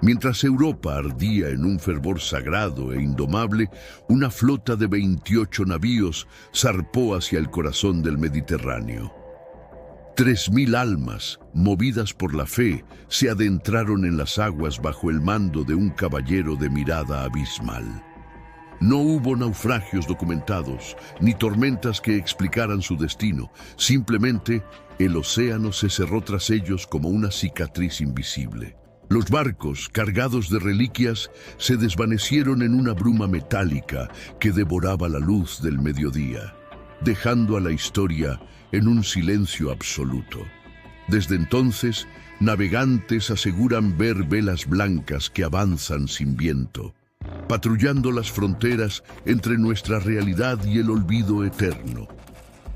Mientras Europa ardía en un fervor sagrado e indomable, una flota de 28 navíos zarpó hacia el corazón del Mediterráneo. 3000 almas, movidas por la fe, se adentraron en las aguas bajo el mando de un caballero de mirada abismal. No hubo naufragios documentados, ni tormentas que explicaran su destino. Simplemente, el océano se cerró tras ellos como una cicatriz invisible. Los barcos, cargados de reliquias, se desvanecieron en una bruma metálica que devoraba la luz del mediodía, dejando a la historia en un silencio absoluto. Desde entonces, navegantes aseguran ver velas blancas que avanzan sin viento, patrullando las fronteras entre nuestra realidad y el olvido eterno.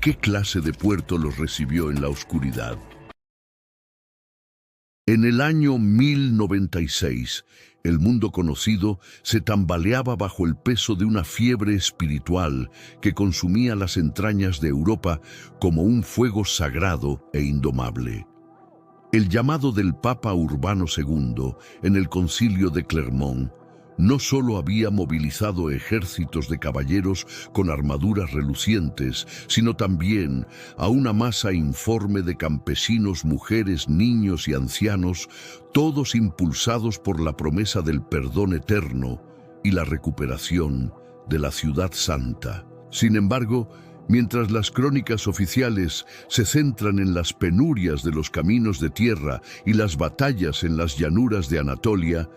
¿Qué clase de puerto los recibió en la oscuridad? En el año 1096, el mundo conocido se tambaleaba bajo el peso de una fiebre espiritual que consumía las entrañas de Europa como un fuego sagrado e indomable. El llamado del Papa Urbano II en el Concilio de Clermont no solo había movilizado ejércitos de caballeros con armaduras relucientes, sino también a una masa informe de campesinos, mujeres, niños y ancianos, todos impulsados por la promesa del perdón eterno y la recuperación de la Ciudad Santa. Sin embargo, mientras las crónicas oficiales se centran en las penurias de los caminos de tierra y las batallas en las llanuras de Anatolia,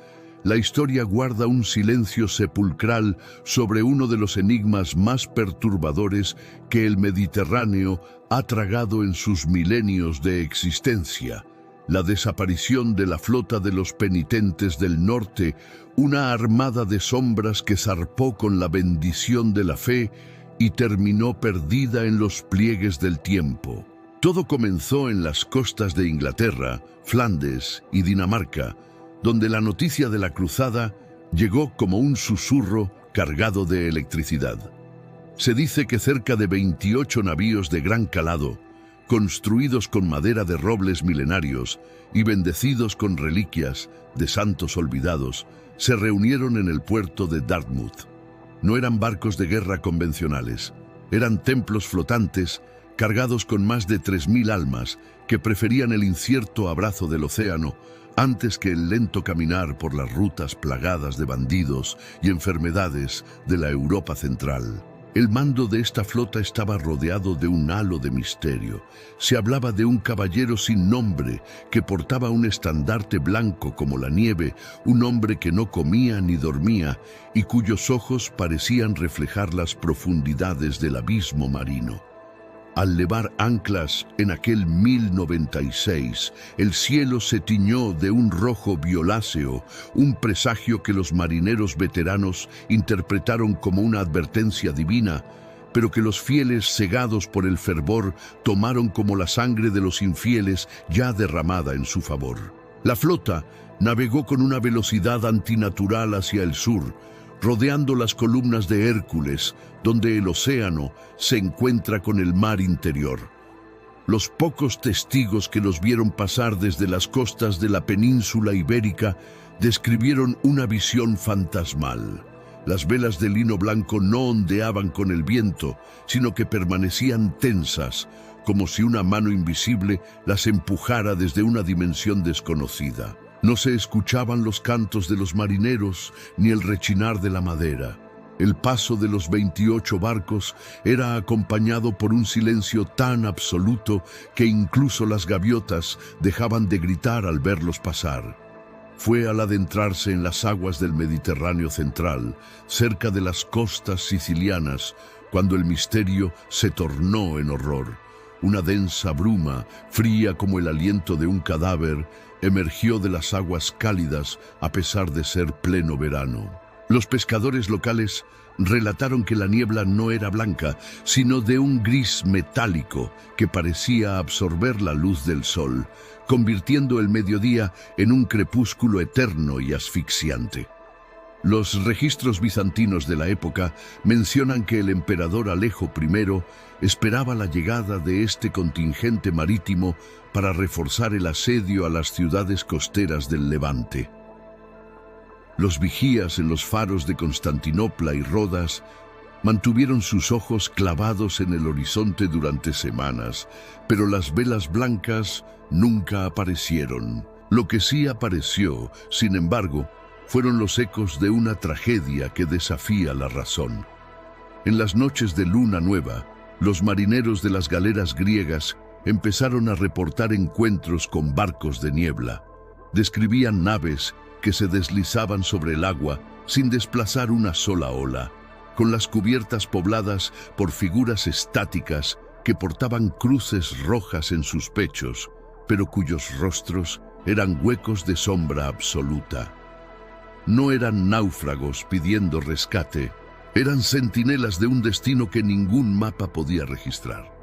la historia guarda un silencio sepulcral sobre uno de los enigmas más perturbadores que el Mediterráneo ha tragado en sus milenios de existencia: la desaparición de la flota de los penitentes del norte, una armada de sombras que zarpó con la bendición de la fe y terminó perdida en los pliegues del tiempo. Todo comenzó en las costas de Inglaterra, Flandes y Dinamarca, donde la noticia de la cruzada llegó como un susurro cargado de electricidad. Se dice que cerca de 28 navíos de gran calado, construidos con madera de robles milenarios y bendecidos con reliquias de santos olvidados, se reunieron en el puerto de Dartmouth. No eran barcos de guerra convencionales, eran templos flotantes cargados con más de 3000 almas que preferían el incierto abrazo del océano antes que el lento caminar por las rutas plagadas de bandidos y enfermedades de la Europa central. El mando de esta flota estaba rodeado de un halo de misterio. Se hablaba de un caballero sin nombre que portaba un estandarte blanco como la nieve, un hombre que no comía ni dormía y cuyos ojos parecían reflejar las profundidades del abismo marino. Al levar anclas en aquel 1096, el cielo se tiñó de un rojo violáceo, un presagio que los marineros veteranos interpretaron como una advertencia divina, pero que los fieles, cegados por el fervor, tomaron como la sangre de los infieles ya derramada en su favor. La flota navegó con una velocidad antinatural hacia el sur, rodeando las columnas de Hércules, donde el océano se encuentra con el mar interior. Los pocos testigos que los vieron pasar desde las costas de la península ibérica describieron una visión fantasmal. Las velas de lino blanco no ondeaban con el viento, sino que permanecían tensas, como si una mano invisible las empujara desde una dimensión desconocida. No se escuchaban los cantos de los marineros ni el rechinar de la madera. El paso de los 28 barcos era acompañado por un silencio tan absoluto que incluso las gaviotas dejaban de gritar al verlos pasar. Fue al adentrarse en las aguas del Mediterráneo central, cerca de las costas sicilianas, cuando el misterio se tornó en horror. Una densa bruma, fría como el aliento de un cadáver, emergió de las aguas cálidas a pesar de ser pleno verano. Los pescadores locales relataron que la niebla no era blanca, sino de un gris metálico que parecía absorber la luz del sol, convirtiendo el mediodía en un crepúsculo eterno y asfixiante. Los registros bizantinos de la época mencionan que el emperador Alejo I esperaba la llegada de este contingente marítimo para reforzar el asedio a las ciudades costeras del Levante. Los vigías en los faros de Constantinopla y Rodas mantuvieron sus ojos clavados en el horizonte durante semanas, pero las velas blancas nunca aparecieron. Lo que sí apareció, sin embargo, fueron los ecos de una tragedia que desafía la razón. En las noches de luna nueva, los marineros de las galeras griegas empezaron a reportar encuentros con barcos de niebla. Describían naves que se deslizaban sobre el agua sin desplazar una sola ola, con las cubiertas pobladas por figuras estáticas que portaban cruces rojas en sus pechos, pero cuyos rostros eran huecos de sombra absoluta. No eran náufragos pidiendo rescate, eran centinelas de un destino que ningún mapa podía registrar.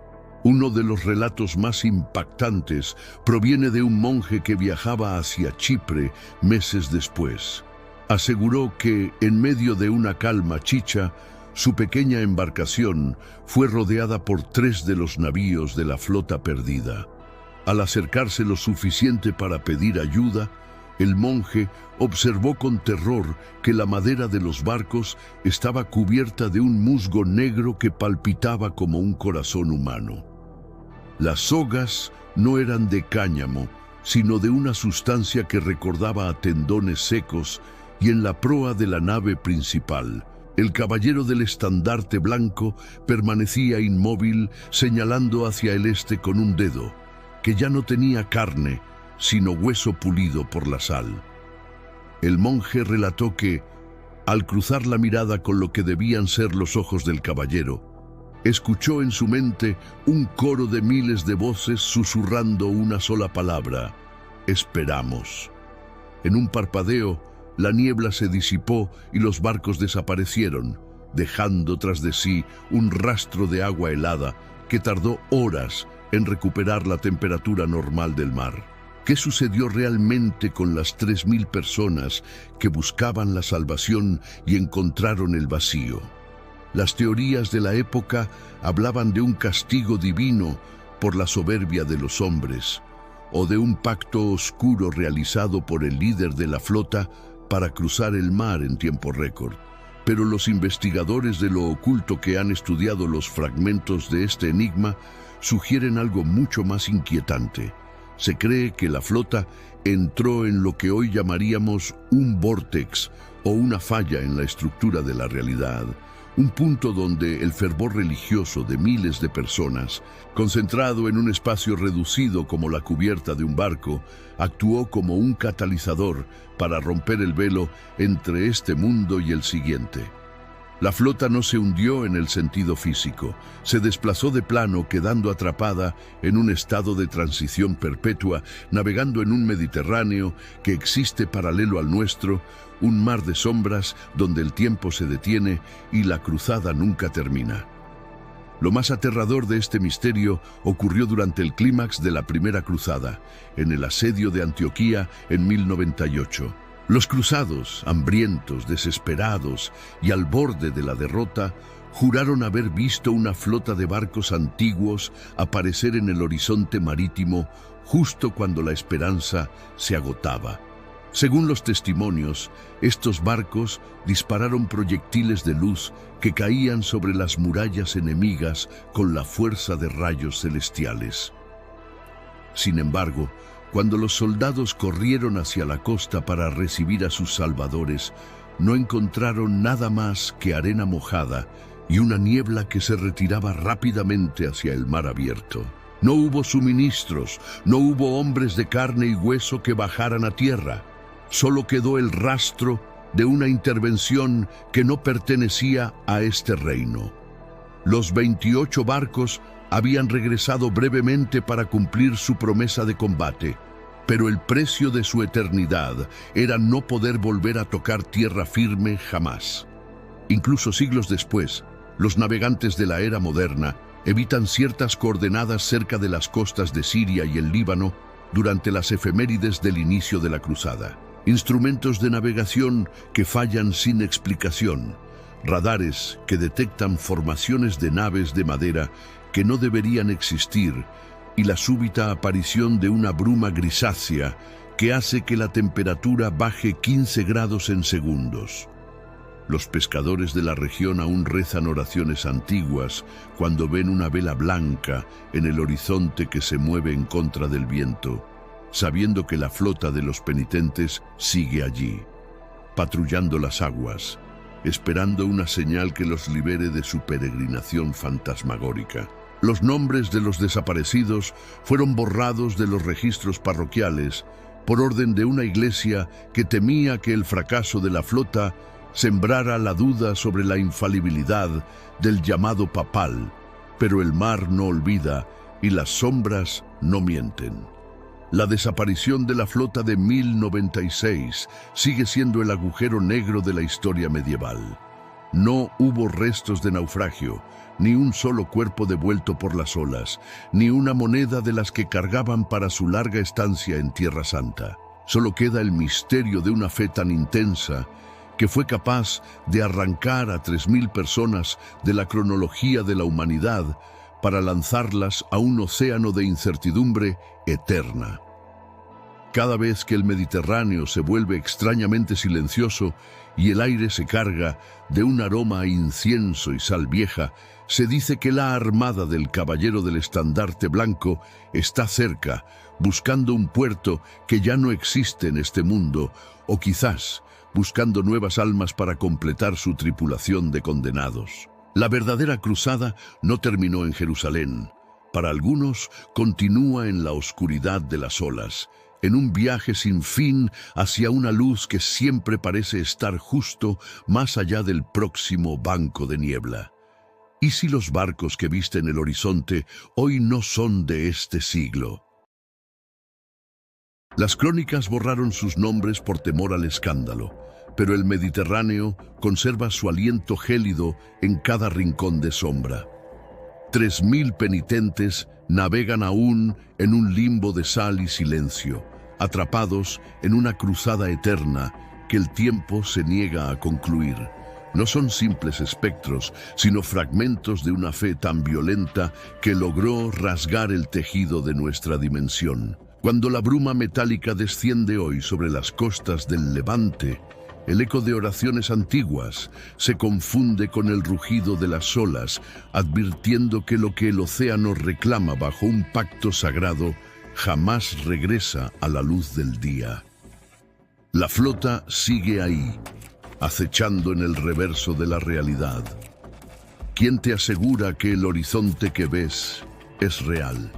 Uno de los relatos más impactantes proviene de un monje que viajaba hacia Chipre meses después. Aseguró que, en medio de una calma chicha, su pequeña embarcación fue rodeada por 3 de los navíos de la flota perdida. Al acercarse lo suficiente para pedir ayuda, el monje observó con terror que la madera de los barcos estaba cubierta de un musgo negro que palpitaba como un corazón humano. Las sogas no eran de cáñamo, sino de una sustancia que recordaba a tendones secos, y en la proa de la nave principal, el caballero del estandarte blanco permanecía inmóvil, señalando hacia el este con un dedo, que ya no tenía carne, sino hueso pulido por la sal. El monje relató que, al cruzar la mirada con lo que debían ser los ojos del caballero, escuchó en su mente un coro de miles de voces susurrando una sola palabra: esperamos. En un parpadeo, la niebla se disipó y los barcos desaparecieron, dejando tras de sí un rastro de agua helada que tardó horas en recuperar la temperatura normal del mar. ¿Qué sucedió realmente con las 3.000 personas que buscaban la salvación y encontraron el vacío? Las teorías de la época hablaban de un castigo divino por la soberbia de los hombres, o de un pacto oscuro realizado por el líder de la flota para cruzar el mar en tiempo récord. Pero los investigadores de lo oculto que han estudiado los fragmentos de este enigma sugieren algo mucho más inquietante. Se cree que la flota entró en lo que hoy llamaríamos un vórtex o una falla en la estructura de la realidad, un punto donde el fervor religioso de miles de personas, concentrado en un espacio reducido como la cubierta de un barco, actuó como un catalizador para romper el velo entre este mundo y el siguiente. La flota no se hundió en el sentido físico, se desplazó de plano, quedando atrapada en un estado de transición perpetua, navegando en un Mediterráneo que existe paralelo al nuestro, un mar de sombras donde el tiempo se detiene y la cruzada nunca termina. Lo más aterrador de este misterio ocurrió durante el clímax de la primera cruzada, en el asedio de Antioquía en 1098. Los cruzados, hambrientos, desesperados y al borde de la derrota, juraron haber visto una flota de barcos antiguos aparecer en el horizonte marítimo justo cuando la esperanza se agotaba. Según los testimonios, estos barcos dispararon proyectiles de luz que caían sobre las murallas enemigas con la fuerza de rayos celestiales. Sin embargo, cuando los soldados corrieron hacia la costa para recibir a sus salvadores, no encontraron nada más que arena mojada y una niebla que se retiraba rápidamente hacia el mar abierto. No hubo suministros, no hubo hombres de carne y hueso que bajaran a tierra. Solo quedó el rastro de una intervención que no pertenecía a este reino. Los 28 barcos habían regresado brevemente para cumplir su promesa de combate, pero el precio de su eternidad era no poder volver a tocar tierra firme jamás. Incluso siglos después, los navegantes de la era moderna evitan ciertas coordenadas cerca de las costas de Siria y el Líbano durante las efemérides del inicio de la cruzada. Instrumentos de navegación que fallan sin explicación, radares que detectan formaciones de naves de madera que no deberían existir, y la súbita aparición de una bruma grisácea que hace que la temperatura baje 15 grados en segundos. Los pescadores de la región aún rezan oraciones antiguas cuando ven una vela blanca en el horizonte que se mueve en contra del viento, sabiendo que la flota de los penitentes sigue allí, patrullando las aguas, esperando una señal que los libere de su peregrinación fantasmagórica. Los nombres de los desaparecidos fueron borrados de los registros parroquiales por orden de una iglesia que temía que el fracaso de la flota sembrara la duda sobre la infalibilidad del llamado papal, pero el mar no olvida y las sombras no mienten. La desaparición de la flota de 1096 sigue siendo el agujero negro de la historia medieval. No hubo restos de naufragio, ni un solo cuerpo devuelto por las olas, ni una moneda de las que cargaban para su larga estancia en Tierra Santa. Solo queda el misterio de una fe tan intensa que fue capaz de arrancar a 3000 personas de la cronología de la humanidad para lanzarlas a un océano de incertidumbre eterna. Cada vez que el Mediterráneo se vuelve extrañamente silencioso y el aire se carga de un aroma a incienso y sal vieja, se dice que la armada del Caballero del Estandarte Blanco está cerca, buscando un puerto que ya no existe en este mundo, o quizás buscando nuevas almas para completar su tripulación de condenados. La verdadera cruzada no terminó en Jerusalén. Para algunos, continúa en la oscuridad de las olas, en un viaje sin fin hacia una luz que siempre parece estar justo más allá del próximo banco de niebla. ¿Y si los barcos que visten el horizonte hoy no son de este siglo? Las crónicas borraron sus nombres por temor al escándalo, pero el Mediterráneo conserva su aliento gélido en cada rincón de sombra. 3000 penitentes navegan aún en un limbo de sal y silencio, atrapados en una cruzada eterna que el tiempo se niega a concluir. No son simples espectros, sino fragmentos de una fe tan violenta que logró rasgar el tejido de nuestra dimensión. Cuando la bruma metálica desciende hoy sobre las costas del Levante, el eco de oraciones antiguas se confunde con el rugido de las olas, advirtiendo que lo que el océano reclama bajo un pacto sagrado jamás regresa a la luz del día. La flota sigue ahí, acechando en el reverso de la realidad. ¿Quién te asegura que el horizonte que ves es real?